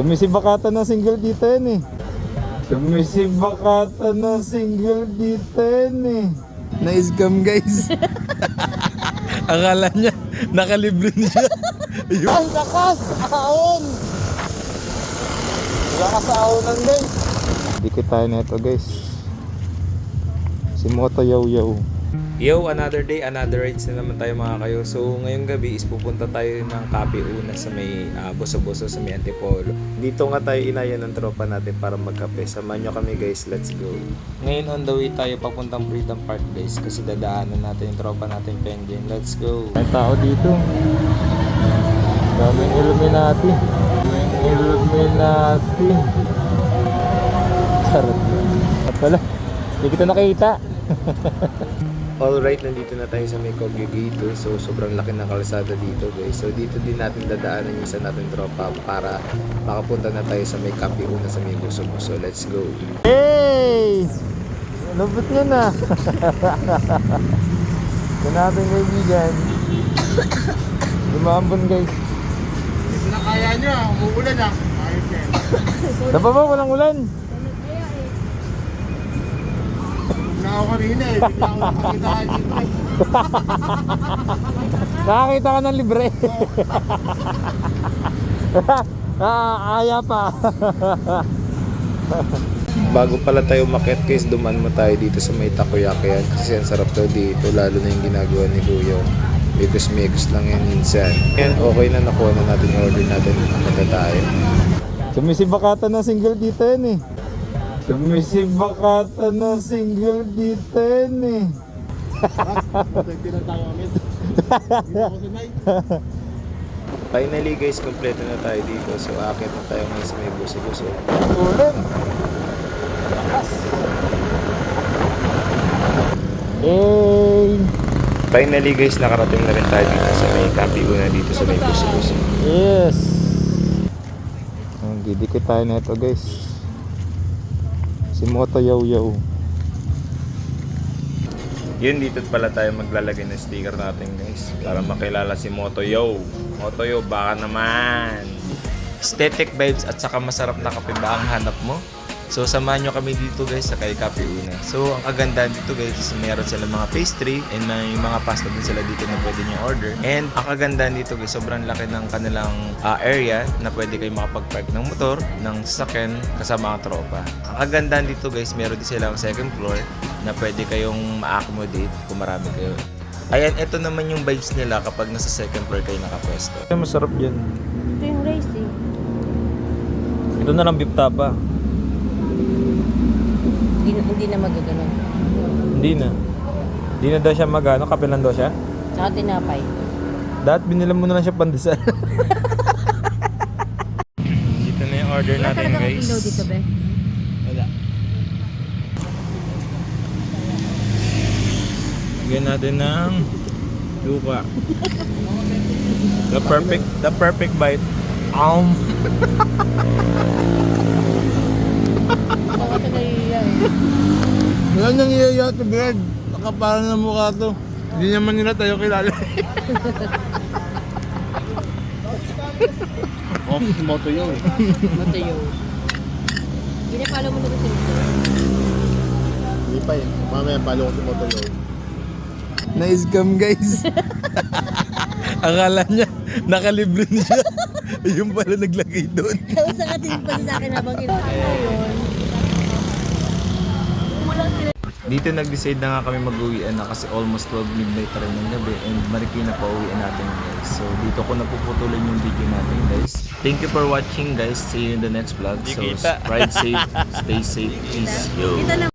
Sumisibakata na single dito yan eh. Sumisibakata na single dito yan eh. Na-scam guys. Akala niya, nakalibre niya. Ang lakas! Ahon! Lakas sa ahonan guys. Dikit tayo na ito guys. Si Moto Yaw Yaw. Yo, another day, another rides na naman tayo mga kayo. So ngayong gabi is pupunta tayo ng Cape Una sa may Boso-Boso sa may Antipolo. Dito nga tayo inayan ng tropa natin para magkape. Samahan nyo kami guys, let's go. Ngayon on the way tayo papuntang Freedom Park guys, kasi dadaanan natin yung tropa natin Penguin. Let's go. May tao dito. Daming Illuminati. Daming Illuminati. Sarap yun. At pala, hindi kita nakita. Alright, nandito na tayo sa may Kogyo dito. So sobrang laki ng kalsada dito guys. So dito din natin dadaanan yung isa natin tropa para makapunta na tayo sa may Cape Una sa may Boso-Boso. Let's go. Hey! Lubot nyo na. Ito natin kaibigan. Lumambon guys. Ito na kaya nyo, umuulan ah. Ayos yan. Dapa ba? Walang ulan. Na ako kanina eh, bigla ako nakakita dito eh. Nakakita ka ng libre. Aya pa. Bago pala tayo umakyat guys, dumaan mo tayo dito sa may Takoyaki kasi ang sarap daw dito, lalo na yung ginagawa ni Kuya. Migos lang yan minsan. And okay na, nakuha na natin yung order natin. Punta tayo. Sumisibakata na single dito yan eh. Sumisibakata na single dito yan eh. Hindi na tayo ulit. Hindi na ako sanay. Finally guys, kompleto na tayo dito. So akit na tayo ngayon sa may Boso-Boso. Ulan! Lakas! Hey! Finally guys, nakarating na rin tayo dito sa may Cape Una dito sa may Boso-Boso. Yes! Didikit tayo na ito guys. Si Moto Yaw Yaw. Yun, dito pala tayo maglalagay ng sticker natin guys para makilala si Moto Yaw. Moto Yaw, baka naman. Aesthetic vibes at saka masarap na kape ba ang hanap mo? So samahan nyo kami dito guys sa kay Cape Una. So ang kagandahan dito guys is meron sila mga pastry and may mga pasta din sila dito na pwede nyo order. And ang kagandahan dito guys, sobrang laki ng kanilang area na pwede kayo makapag-park ng motor, ng sasakyan kasama ang tropa. Ang kagandahan dito guys, meron din silang second floor na pwede kayong ma-accommodate kung marami kayo. Ayan, ito naman yung vibes nila kapag nasa second floor kayo nakapwesto. Masarap yan. Ito yung rice eh. Ito na lang beef tapa. Hindi na magaganon. Hindi na. Hindi na daw siya magano, kape lang daw siya. Tsaka tinapay. Dapat binilan mo na lang siya pandesal. Dito na yung order natin guys. Wala dito be? Wala. Bigyan natin ng lupa. The perfect bite. Baka ito naiiya eh. Wala nang iya to Brad. Nakaparang na mukha to. Hindi naman nila tayo kilala. Oh, Moto yun. Matayo. Ginapalo mo na ba sila? Hindi pa yun. Mamaya palo ko si Moto yun. Na-scam guys. Akala niya, nakalibre niya. Yung pala naglagay doon. Kausa ka din pa sa akin habang kinakain. Dito nag-decide na nga kami mag-uwian na kasi almost 12 midnight na rin ng gabi and Marikina pa uwian natin guys. So dito ko napuputulan yung video natin guys. Thank you for watching guys. See you in the next vlog. So ride safe, stay safe, peace. Yo.